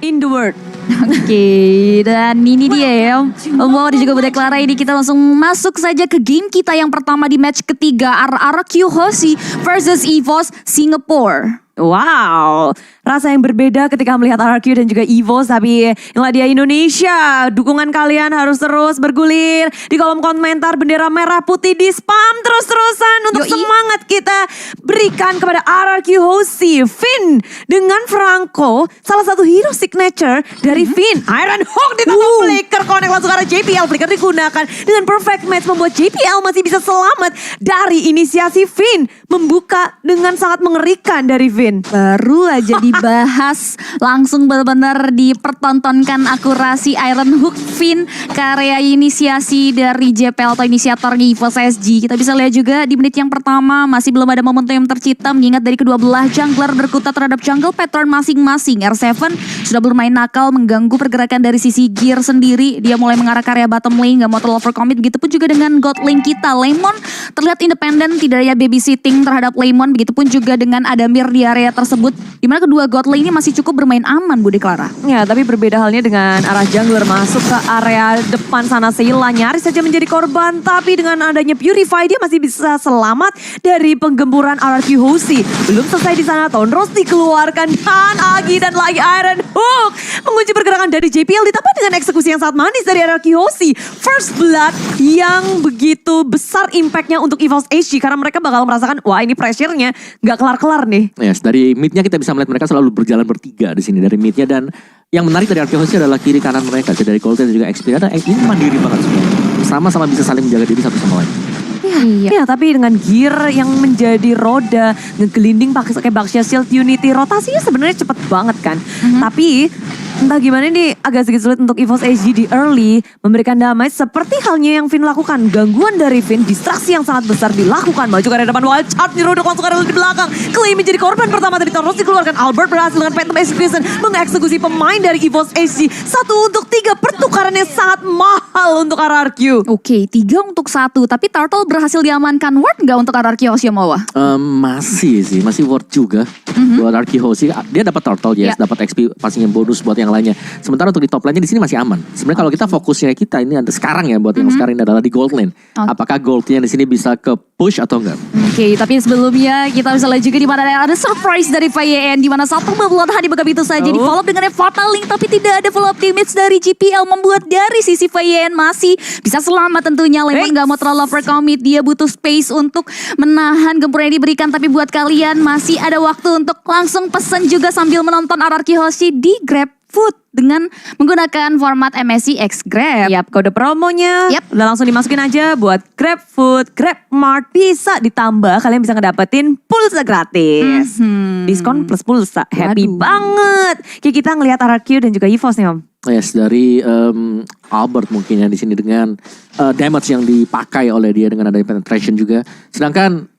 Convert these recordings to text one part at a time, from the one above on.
in the world. Oke, dan ini dia ya. Wow, dan juga Bunda Clara, ini kita langsung masuk saja ke game kita yang pertama di match ketiga. RRQ Hoshi versus EVOS Singapore. Wow, rasa yang berbeda ketika melihat RRQ dan juga EVOS. Tapi inilah dia Indonesia. Dukungan kalian harus terus bergulir di kolom komentar. Bendera merah putih di spam terus-terusan untuk semangat kita berikan kepada RRQ Hoshi. Finn dengan Franco, salah satu hero signature dari Finn. Iron Hook ditambah Flicker, connect langsung ke arah JPL. Flicker digunakan dengan perfect match membuat JPL masih bisa selamat dari inisiasi Finn. Membuka dengan sangat mengerikan dari Finn. Baru aja dibahas, langsung benar-benar dipertontonkan akurasi Iron Hook Finn ke area inisiasi dari JPL atau inisiator EVOS SG. Kita bisa lihat juga di menit yang pertama masih belum ada momentum yang tercipta, mengingat dari kedua belah jungler berkutat terhadap jungle pattern masing-masing. R7 sudah bermain nakal mengganggu pergerakan dari sisi gear sendiri. Dia mulai mengarah ke area bottom lane, gak mau terlalu overcommit. Begitupun juga dengan god lane kita. Lemon terlihat independen, tidak ada babysitting terhadap Lemon. Begitupun juga dengan Adamir di area tersebut, dimana kedua god lane ini masih cukup bermain aman, Budi Clara. Ya, tapi berbeda halnya dengan arah jungler masuk ke area depan sana. Sheila nyaris saja menjadi korban, tapi dengan adanya Purify dia masih bisa selamat dari penggemburan RRQ Hoshi. Belum selesai di sana, Tonros dikeluarkan dan Agi dan lagi Iron Hook mengunci pergerakan dari JPL ditambah dengan eksekusi yang sangat manis dari RRQ Hoshi. First blood yang begitu besar impactnya untuk EVOS SG karena mereka bakal merasakan wah ini pressure-nya nggak kelar-kelar nih. Yes, dari midnya kita bisa melihat mereka selalu berjalan bertiga di sini dari midnya, dan yang menarik dari RRQ Hoshi adalah kiri kanan mereka, dari Golden dan juga XP. Ini mandiri banget semua, sama-sama bisa saling menjaga diri satu sama lain. Iya, tapi dengan gear yang menjadi roda, ngegelinding pakai Baxia Shield Unity, rotasinya sebenarnya cepet banget kan. Tapi entah gimana nih agak sedikit sulit untuk EVOS SG di early memberikan damage seperti halnya yang Finn lakukan. Gangguan dari Finn, distraksi yang sangat besar dilakukan. Maju ke area depan, wild charge diruduk langsung ke area di belakang. Clay menjadi korban pertama dari Tonros dikeluarkan. Albert berhasil dengan Phantom Execution mengeksekusi pemain dari EVOS SG. 1-3 pertukaran yang sangat mahal untuk RRQ. Oke, 3 untuk 1, tapi Turtle berhasil diamankan. Worth nggak untuk RRQ Hoshi Mawa? Masih worth juga buat RRQ Hoshi. Dia dapat turtle, yes, dapat XP pastinya bonus buat yang lainnya. Sementara untuk di top lane-nya di sini masih aman. Sebenarnya kalau kita fokusnya kita ini ada sekarang ya, buat yang sekarang ini adalah di gold lane. Apakah goldnya di sini bisa ke push atau enggak? Oke, tapi sebelumnya kita bisa lihat juga di mana ada surprise dari FYN, di mana satu pemblotahan di begitu saja di follow up dengan Fatal Link, tapi tidak ada follow up damage dari GPL, membuat dari sisi FYN masih bisa selamat tentunya. Lemon gak mau terlalu overcommit, dia butuh space untuk menahan gempuran yang diberikan. Tapi buat kalian masih ada waktu untuk langsung pesen juga sambil menonton RRQ Hoshi di GrabFood dengan menggunakan format MSI X Grab. Yap, kode promonya udah langsung dimasukin aja buat GrabFood, GrabMart, bisa ditambah kalian bisa ngedapetin pulsa gratis. Diskon plus pulsa, happy banget. Kayak kita ngelihat RRQ dan juga EVOS nih Om. Yes, dari Albert mungkin ya di sini dengan damage yang dipakai oleh dia dengan adanya penetration juga. Sedangkan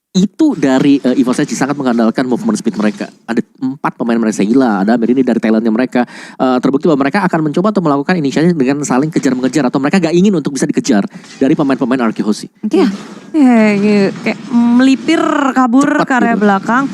itu dari EVOS SG sangat mengandalkan movement speed mereka. Ada 4 pemain mereka, Sheila, ada Amir, ini dari talentnya mereka. Terbukti bahwa mereka akan mencoba untuk melakukan inisiatif dengan saling kejar-mengejar, atau mereka gak ingin untuk bisa dikejar dari pemain-pemain RRQ Hoshi. Iya, kayak melipir kabur ke area belakang.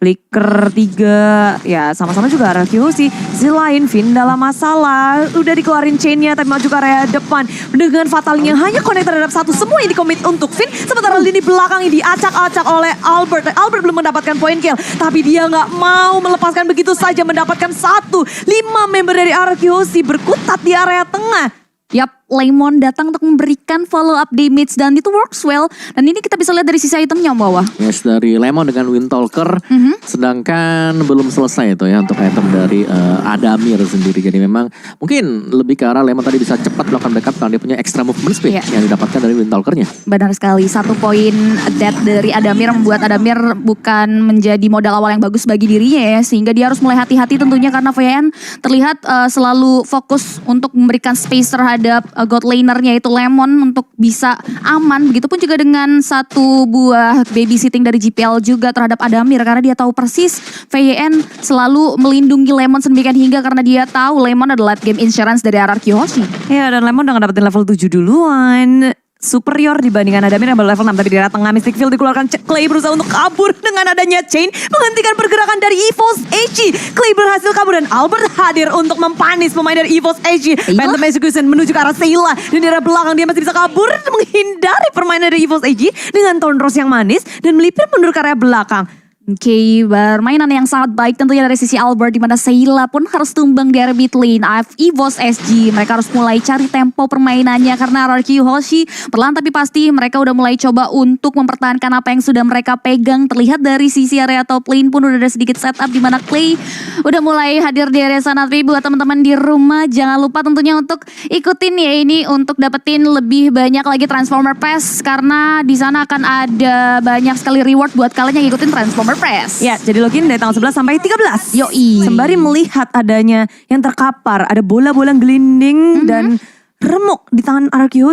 Flicker 3, ya sama-sama juga RRQ Hoshi. Selain Finn dalam masalah, udah dikeluarin chainnya tapi maju ke area depan. Dengan fatalnya hanya connect terhadap satu, semua ini komit untuk Finn. Sementara lini belakang ini diacak-acak oleh Albert. Albert belum mendapatkan point kill, tapi dia nggak mau melepaskan begitu saja, mendapatkan 1. 5 member dari RRQ Hoshi berkutat di area tengah. Yap, Lemon datang untuk memberikan follow up damage dan itu works well. Dan ini kita bisa lihat dari sisi itemnya bawah. Yes, dari Lemon dengan Windtalker. Sedangkan belum selesai itu ya untuk item dari Adamir sendiri. Jadi memang mungkin lebih ke arah Lemon tadi bisa cepat melakukan backup karena dia punya extra movement speed yang didapatkan dari Windtalkernya. Benar sekali, 1 poin death dari Adamir membuat Adamir bukan menjadi modal awal yang bagus bagi dirinya ya. Sehingga dia harus mulai hati-hati tentunya karena VN terlihat selalu fokus untuk memberikan space terhadap god lanernya itu Lemon untuk bisa aman. Begitupun juga dengan 1 buah babysitting dari GPL juga terhadap Adamir, karena dia tahu persis VN selalu melindungi Lemon sedemikian hingga karena dia tahu Lemon adalah game insurance dari RRQ Hoshi. Ya, dan Lemon udah ngedapetin level 7 duluan. superior dibandingkan Adamir yang baru level 6. Tapi di daerah tengah Mystic Field dikeluarkan. Clay berusaha untuk kabur dengan adanya Chain. Menghentikan pergerakan dari EVOS HG. Clay berhasil kabur dan Albert hadir untuk mempanis pemain dari EVOS HG. Phantom Execution menuju ke arah Sayla. Dan di daerah belakang dia masih bisa kabur. Menghindari permainan dari EVOS HG dengan Thornrose yang manis. Dan melipir mundur ke area belakang. Oke, permainan yang sangat baik tentunya dari sisi Albert, di mana Sayla pun harus tumbang di area mid lane. EVOS SG mereka harus mulai cari tempo permainannya karena RRQ Hoshi perlahan tapi pasti mereka udah mulai coba untuk mempertahankan apa yang sudah mereka pegang. Terlihat dari sisi area top lane pun udah ada sedikit setup di mana Clay udah mulai hadir di area sana. Tapi buat teman-teman di rumah jangan lupa tentunya untuk ikutin ya ini untuk dapetin lebih banyak lagi Transformer Pass karena di sana akan ada banyak sekali reward buat kalian yang ikutin Transformer Press. Ya, jadi login dari tanggal 11 sampai 13. Yoi. Sembari melihat adanya yang terkapar, ada bola-bola gelinding dan remuk di tangan RRQ.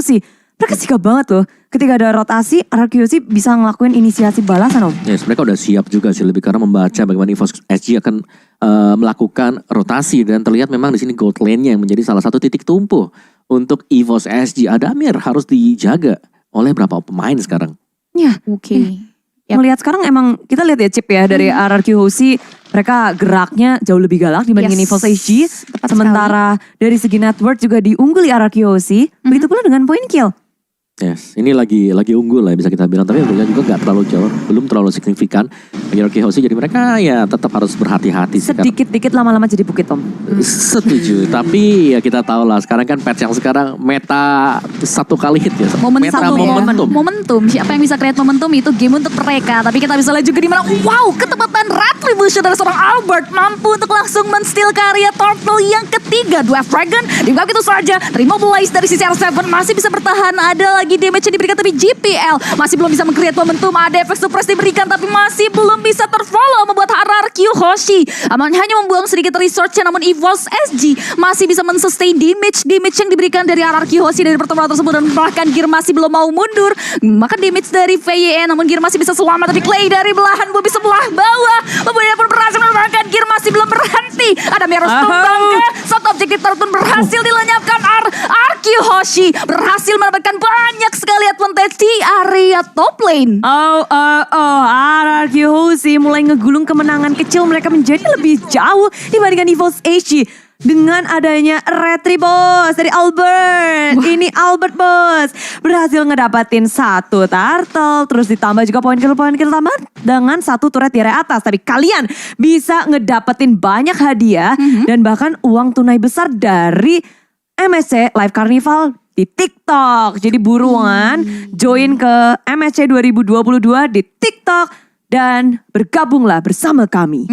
Mereka sigap banget loh. Ketika ada rotasi, RRQ bisa ngelakuin inisiasi balasan, Om. Yes, mereka udah siap juga sih lebih karena membaca bagaimana EVOS SG akan melakukan rotasi dan terlihat memang di sini gold lane-nya yang menjadi salah satu titik tumpu untuk EVOS SG. Adamir harus dijaga oleh berapa pemain sekarang. Ya, Oke. Melihat sekarang emang kita lihat ya Chip ya dari RRQ Hoshi, mereka geraknya jauh lebih galak dibandingin EVOS SG. Sementara dari segi network juga diungguli RRQ Hoshi. Begitu pula dengan point kill. Yes, ini lagi unggul lah bisa kita bilang, tapi unggulnya juga gak terlalu jauh, belum terlalu signifikan bagi RRQ Hoshi, jadi mereka ya tetap harus berhati-hati. Sedikit-dikit lama-lama jadi bukit, Om. Setuju, tapi ya kita tahu lah sekarang kan patch yang sekarang meta satu kali hit ya. Meta Momentum. Siapa yang bisa create momentum itu game untuk mereka. Tapi kita bisa lihat juga di mana wow, ketepatan retribution dari seorang Albert mampu untuk langsung men-steal karya Turtle yang ketiga. Dwarf Dragon dibuka gitu saja. Remobilize dari sisi R7 masih bisa bertahan. Ada lagi damage yang diberikan tapi GPL masih belum bisa meng-create momentum. Ada efek suppress diberikan tapi masih belum bisa terfollow membuat RRQ Hoshi hanya membuang sedikit resource-nya, namun EVOS SG masih bisa men-sustain damage yang diberikan dari RRQ Hoshi dari pertemuan tersebut dan bahkan Gear masih belum mau mundur. Maka damage dari VYN namun Gear masih bisa selamat, tapi Clay dari belahan bumi sebelah bawah membuatnya pun berhasil menerbangkan Gear masih belum berhenti. Ada harus tumbang ke satu objektif tertentu berhasil dilenyapkan. RRQ Hoshi berhasil mendapatkan banyak sekali advantage di area top lane. RRQ Hoshi mulai ngegulung kemenangan kecil mereka menjadi lebih jauh dibandingkan EVOS HG. Dengan adanya Retribos dari Albert. Ini Albert bos. Berhasil ngedapatin satu turtle. Terus ditambah juga poin kill tambah dengan satu turret di area atas. Tapi kalian bisa ngedapetin banyak hadiah. Dan bahkan uang tunai besar dari MSC Live Carnival di TikTok. Jadi buruan join ke MSC 2022 di TikTok. Dan bergabunglah bersama kami.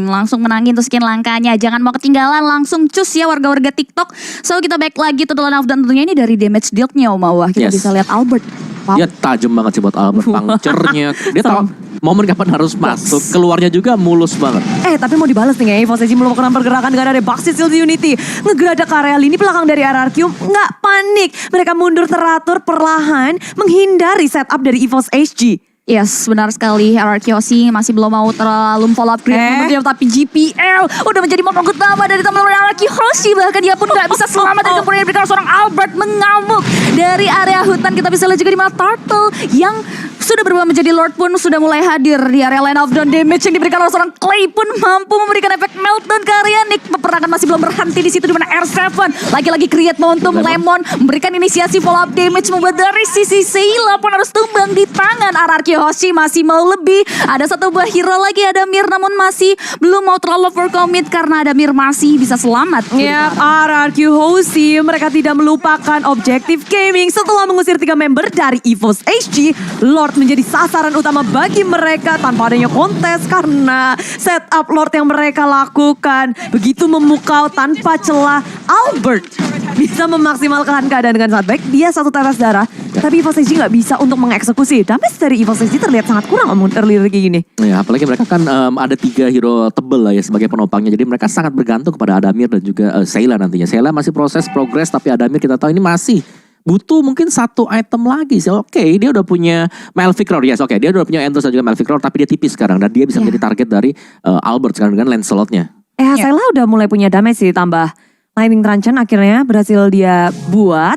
Langsung menangin tuh skin langkanya. Jangan mau ketinggalan, langsung cus ya warga-warga TikTok. So kita back lagi to the line of dan tentunya ini dari damage dealt-nya Om Awah. Kita bisa lihat Albert. Wow. Dia tajam banget sih buat Albert. Puncture-nya. Dia tahu momen kapan harus masuk. Keluarnya juga mulus banget. Tapi mau dibalas nih ya. EVOS SG melakukan pergerakan dengan ada Baxis Shield Unity. Ngegeradak ke area lini belakang dari RRQ. Nggak panik. Mereka mundur teratur perlahan. Menghindari setup dari EVOS SG. Yes, benar sekali. RRQ Hoshi masih belum mau terlalu follow upgrade tapi GPL udah menjadi momen utama dari teman-teman RRQ Hoshi. Bahkan dia pun gak bisa selamat dari kemudian diberikan seorang Albert mengamuk dari area hutan. Kita bisa lihat juga di mana Turtle yang sudah berubah menjadi Lord pun sudah mulai hadir di area line of down. Damage yang diberikan oleh seorang Clay pun mampu memberikan efek meltdown ke area Nick. Peperangan masih belum berhenti di situ di mana R7 lagi-lagi create momentum. Lemon memberikan inisiasi follow up damage membuat dari sisi Sayla pun harus tumbang di tangan RRQ Hoshi. Masih mau lebih. Ada satu buah hero lagi Adamir namun masih belum mau terlalu overcommit karena Adamir masih bisa selamat. RRQ Hoshi mereka tidak melupakan objektif gaming setelah mengusir 3 member dari EVOS HG. Lord menjadi sasaran utama bagi mereka tanpa adanya kontes karena setup Lord yang mereka lakukan begitu memukau tanpa celah. Albert bisa memaksimalkan keadaan dengan sangat baik. Dia satu tetes darah, tapi EVOS SG nggak bisa untuk mengeksekusi. Damage dari EVOS SG terlihat sangat kurang early kayak gini. Ya, apalagi mereka kan ada 3 hero tebel lah ya sebagai penopangnya. Jadi mereka sangat bergantung kepada Adamir dan juga Sayla nantinya. Sayla masih progres, tapi Adamir kita tahu ini masih butuh mungkin satu item lagi sih. Oke, dia udah punya Malphite Roar. Yes, dia udah punya Endless dan juga Malphite Roar, tapi dia tipis sekarang dan dia bisa menjadi target dari Albert sekarang dengan Lancelot-nya. Sayla udah mulai punya damage sih, tambah Lightning Truncheon akhirnya berhasil dia buat.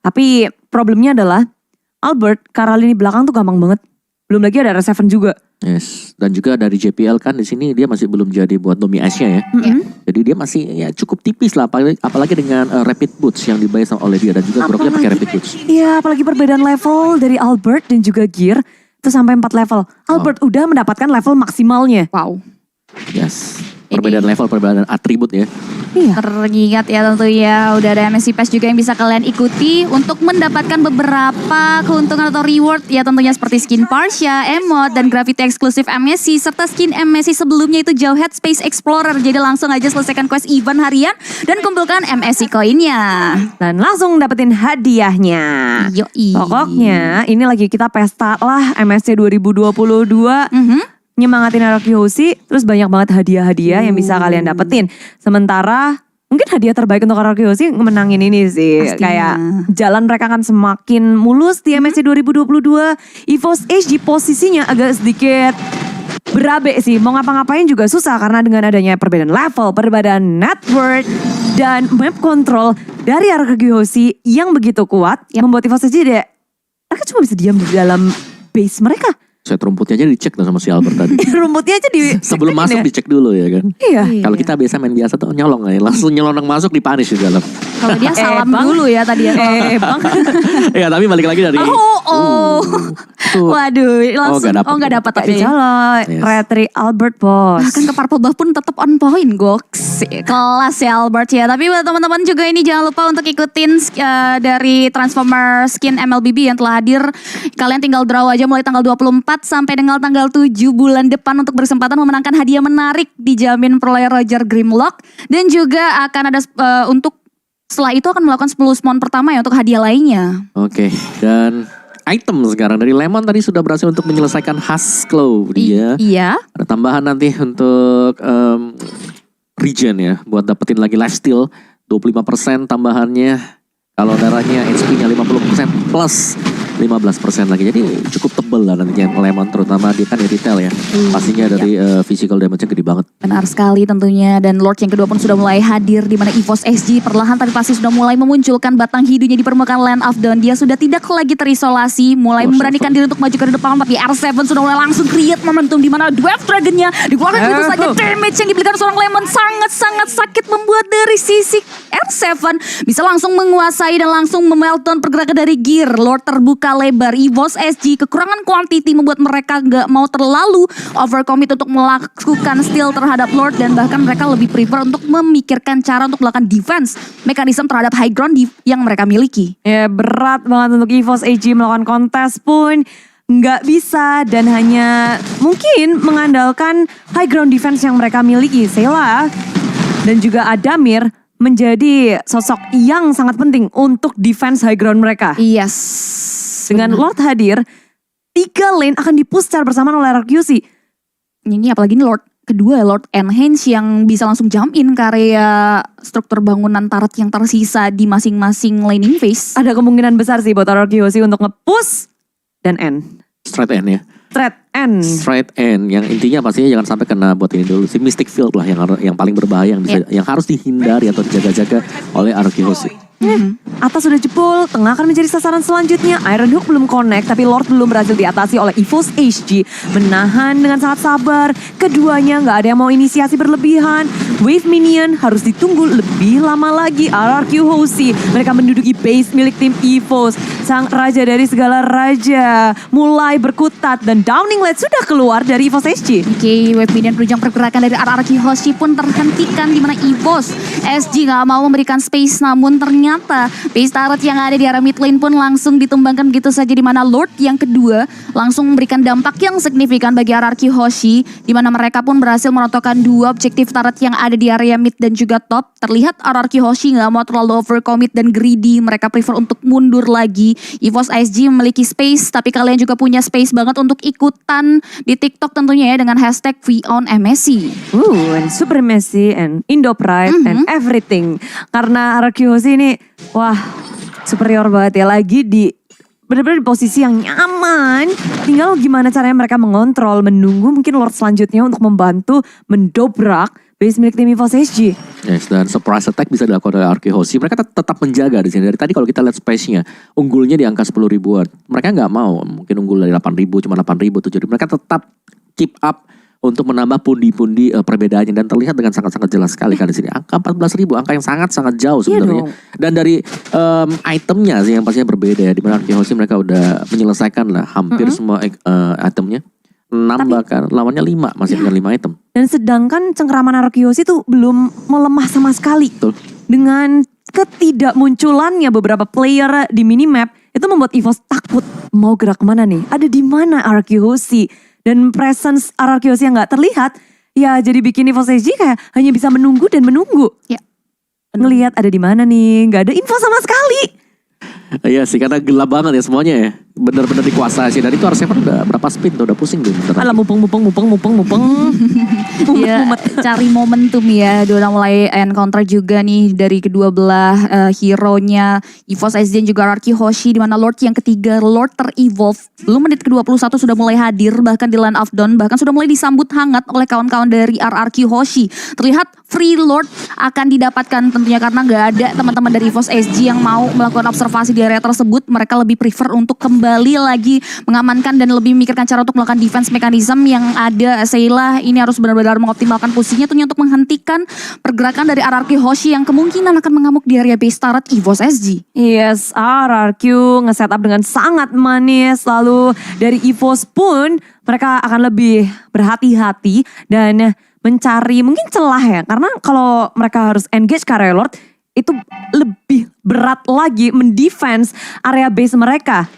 Tapi problemnya adalah Albert, Karalin di belakang tuh gampang banget. Belum lagi ada R7 juga. Yes, dan juga dari JPL kan di sini dia masih belum jadi buat Nomi Asia ya. Jadi dia masih ya cukup tipis lah, apalagi dengan rapid boots yang dibayar oleh dia dan juga Groknya pakai rapid boots. Iya, apalagi perbedaan level dari Albert dan juga Gear itu sampai 4 level. Albert udah mendapatkan level maksimalnya. Wow. Yes, perbedaan level, perbedaan atribut ya. Iya. Teringat ya tentunya udah ada MSI Pass juga yang bisa kalian ikuti untuk mendapatkan beberapa keuntungan atau reward ya tentunya seperti skin Parsha, emote, dan Gravity eksklusif MSI serta skin MSI sebelumnya itu Jawhead Space Explorer. Jadi langsung aja selesaikan quest event harian dan kumpulkan MSI koinnya. Dan langsung dapetin hadiahnya. Yoi. Pokoknya ini lagi kita pesta lah MSC 2022. Nyemangatin Araki Hoshi, terus banyak banget hadiah-hadiah yang bisa kalian dapetin. Sementara mungkin hadiah terbaik untuk Araki Hoshi menangin ini sih. Pastinya. Kayak jalan mereka akan semakin mulus di MSC 2022. EVOS H di posisinya agak sedikit berabe sih. Mau ngapa-ngapain juga susah karena dengan adanya perbedaan level, perbedaan network, dan map control dari Araki Hoshi yang begitu kuat. Membuat EVOS H jadi mereka cuma bisa diam di dalam base mereka. Set rumputnya aja dicek tuh sama si Albert tadi. Rumputnya aja di Sebelum masuk dicek dulu ya kan. Iya. Kalau kita biasa main biasa tuh nyolong aja, langsung nyelonong masuk dipunish di dalam. Kalau dia salam Bang. dulu ya tadi ya. Bang. Ya tapi balik lagi dari tuh. Waduh, langsung nggak dapet. tapi Kalau Yes. Retri Albert bos. bahkan ke Purple Buff pun tetap on point, goks. Kelas ya Albert ya. Tapi buat teman-teman juga ini jangan lupa untuk ikutin dari Transformer skin MLBB yang telah hadir. Kalian tinggal draw aja mulai tanggal 24 sampai dengan tanggal 7 bulan depan untuk berkesempatan memenangkan hadiah menarik dijamin peroleh Roger Grimlock. Dan juga akan ada untuk setelah itu akan melakukan 10 spawn pertama ya untuk hadiah lainnya. Oke, dan item sekarang dari Lemon tadi sudah berhasil untuk menyelesaikan Husklow dia. Iya. Ada tambahan nanti untuk regen ya, buat dapetin lagi lifesteal 25% tambahannya. Kalau darahnya HP-nya 50% plus 15% lagi. Jadi cukup tebel lah nantinya Lemon, terutama dia kan di retail ya. Pastinya dari physical damage-nya gede banget. Benar sekali tentunya, dan Lord yang kedua pun sudah mulai hadir di mana EVOS SG perlahan tapi pasti sudah mulai memunculkan batang hidungnya di permukaan Land of Dawn. Dia sudah tidak lagi terisolasi, mulai memberanikan diri untuk maju ke depan, tapi R7 sudah mulai langsung create momentum di mana Dwarf Dragon-nya dikeluarkan begitu saja. Damage yang diberikan seorang Lemon sangat-sangat sakit, membuat dari sisi R7 bisa langsung menguasai dan langsung memeltdown pergerakan dari Gear. Lord terbuka lebar, EVOS SG kekurangan quantity membuat mereka gak mau terlalu overcommit untuk melakukan steal terhadap Lord, dan bahkan mereka lebih prefer untuk memikirkan cara untuk melakukan defense mekanisme terhadap high ground yang mereka miliki. Ya berat banget untuk EVOS AG melakukan kontes pun nggak bisa, dan hanya mungkin mengandalkan high ground defense yang mereka miliki. Sela dan juga Adamir menjadi sosok yang sangat penting untuk defense high ground mereka. Yes. Dengan Lord hadir, 3 lane akan dipush secara bersamaan oleh RQC. Ini apalagi ini Lord kedua ya, Lord Enhance yang bisa langsung jump in ke area struktur bangunan turret yang tersisa di masing-masing laning phase. Ada kemungkinan besar sih buat RQC untuk nge-push dan end. Straight end ya. Straight end. Yang intinya pastinya jangan sampai kena buat ini dulu. Si Mystic Field lah yang paling berbahaya, yang harus dihindari atau dijaga-jaga oleh Araki Hoshi. Atas sudah jebol, tengah akan menjadi sasaran selanjutnya. Iron Hook belum connect, tapi Lord belum berhasil diatasi oleh EVOS HG. Menahan dengan sangat sabar. Keduanya nggak ada yang mau inisiasi berlebihan. Wave minion harus ditunggu lebih lama lagi. RRQ Hoshi, mereka menduduki base milik tim EVOS. Sang raja dari segala raja mulai berkutat, dan Downing Light sudah keluar dari EVOS HG. Oke, wave minion penunjang pergerakan dari RRQ Hoshi pun terhentikan di mana EVOS SG nggak mau memberikan space, namun ternyata base turret yang ada di area mid lane pun langsung ditumbangkan begitu saja, di mana Lord yang kedua langsung memberikan dampak yang signifikan bagi RRQ Hoshi, di mana mereka pun berhasil merontokkan 2 objektif turret yang ada di area mid dan juga top. Terlihat RRQ Hoshi nggak mau terlalu overcommit dan greedy, mereka prefer untuk mundur lagi. EVOS SG memiliki space, tapi kalian juga punya space banget untuk ikutan di TikTok tentunya ya dengan hashtag #VONMSI. And Supremacy and Indo Pride and everything. Karena RRQ Hoshi ini wah superior banget ya, lagi di benar-benar di posisi yang nyaman. Tinggal gimana caranya mereka mengontrol, menunggu mungkin Lord selanjutnya untuk membantu mendobrak base milik tim EVOS SG. Yes, dan surprise attack bisa dilakukan oleh RQ Hoshi. Mereka tetap menjaga di sini. Dari tadi kalau kita lihat space-nya, unggulnya di angka 10 ribuan. Mereka nggak mau mungkin unggul dari 8 ribu, cuma 8 ribu, 7 ribu. Mereka tetap keep up untuk menambah pundi-pundi perbedaannya, dan terlihat dengan sangat-sangat jelas sekali kan di sini. Angka 14 ribu, angka yang sangat-sangat jauh sebenarnya. Dan dari itemnya sih yang pastinya berbeda ya. Di mana RQ Hoshi mereka udah menyelesaikan lah hampir semua itemnya. 6 bahkan, lawannya 5, masih dengan 5 item. Dan sedangkan cengkeraman Arceus itu belum melemah sama sekali. Betul. Dengan ketidakmunculannya beberapa player di minimap, itu membuat EVOS takut mau gerak kemana nih. Ada di mana Arceus? Dan presence Arceus yang gak terlihat, ya jadi bikin EVOS SG kayak hanya bisa menunggu dan menunggu. Ya. Ngelihat ada di mana nih, gak ada info sama sekali. Iya sih, karena gelap banget ya semuanya ya. Bener-bener dikuasai sih. Dan itu R7 udah berapa spin tuh, udah pusing tuh. Alah mupeng. Ya, cari momentum ya. Udah mulai encounter juga nih dari kedua belah hero-nya EVOS SG dan juga RQ Hoshi, di mana Lord yang ketiga, Lord ter-evolve. Belum menit ke-21 sudah mulai hadir, bahkan di Land of Dawn, bahkan sudah mulai disambut hangat oleh kawan-kawan dari RRQ Hoshi. Terlihat free Lord akan didapatkan tentunya karena nggak ada teman-teman dari EVOS SG yang mau melakukan observasi di area tersebut. Mereka lebih prefer untuk kembali lagi mengamankan dan lebih memikirkan cara untuk melakukan defense mechanism yang ada. Sayla ini harus benar-benar mengoptimalkan posisinya tentunya untuk menghentikan pergerakan dari RRQ Hoshi yang kemungkinan akan mengamuk di area base turret EVOS SG. Yes, RRQ nge-setup dengan sangat manis. Lalu dari EVOS pun mereka akan lebih berhati-hati dan mencari mungkin celah ya. Karena kalau mereka harus engage ke area Lord, itu lebih berat lagi mendefense area base mereka.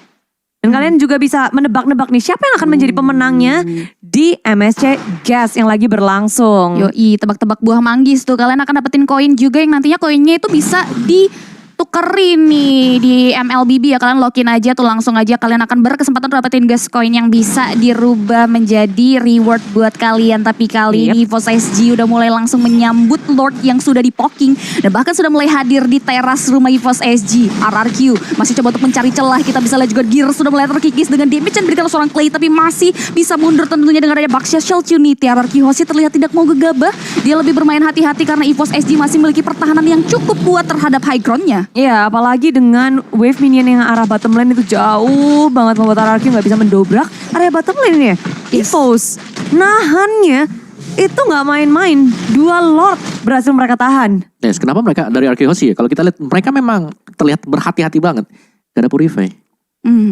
Dan kalian juga bisa menebak-nebak nih siapa yang akan menjadi pemenangnya di MSC Gas yang lagi berlangsung. Yoi, tebak-tebak buah manggis tuh. Kalian akan dapetin koin juga yang nantinya koinnya itu bisa ditukerin nih di MLBB ya. Kalian login aja tuh, langsung aja kalian akan berkesempatan dapetin gas koin yang bisa dirubah menjadi reward buat kalian. Tapi kali ini EVOS SG udah mulai langsung menyambut Lord yang sudah dipoking dan bahkan sudah mulai hadir di teras rumah EVOS SG. RRQ masih coba untuk mencari celah. Kita bisa lihat juga Gear sudah mulai terkikis dengan damage yang diberikan seorang Clay, tapi masih bisa mundur tentunya dengan adanya Baxia Shell Unity. RRQ Hoshi terlihat tidak mau gegabah. Dia lebih bermain hati-hati karena EVOS SG masih memiliki pertahanan yang cukup kuat terhadap high groundnya. Ya, apalagi dengan wave minion yang arah bottom lane itu jauh banget membuat RRQ gak bisa mendobrak area bottom lane-nya. EVOS nahannya itu gak main-main. 2 Lord berhasil mereka tahan. Yes, kenapa mereka dari RQ Hoshi ya? Kalau kita lihat mereka memang terlihat berhati-hati banget. Gak ada Purify.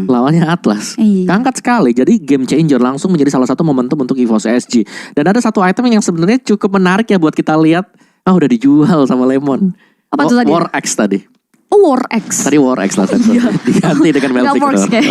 Lawannya Atlas. Angkat sekali. Jadi game changer langsung menjadi salah satu momentum untuk EVOS SG. Dan ada satu item yang sebenarnya cukup menarik ya buat kita lihat. Udah dijual sama Lemon. Apa tuh tadi? War X tadi. Oh, War X. Tadi War X lah diganti dengan Melfic.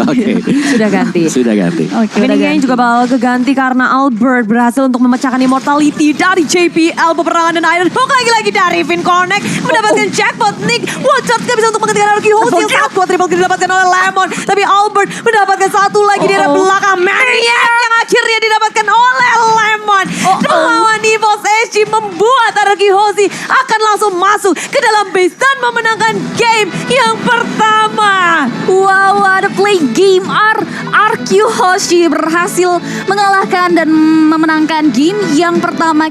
Oke. Sudah ganti. Sudah ganti. Tapi ini kayaknya juga bakal keganti karena Albert berhasil untuk memecahkan immortality dari JPL. Peperangan dan Iron Hook lagi-lagi dari Vin Connect mendapatkan jackpot. Nick Watchard gak bisa untuk menghentikan RRQ Hoshi yang sangat kuat. Triple kill didapatkan oleh Lemon. Tapi Albert mendapatkan satu lagi di arah belakang. Maniac yang akhirnya didapatkan oleh Lemon. Melawan EVOS SG membuat RRQ Hoshi akan langsung masuk ke dalam base dan memenangkan game yang pertama. Wow, ada play game RQ Hoshi berhasil mengalahkan dan memenangkan game yang pertama.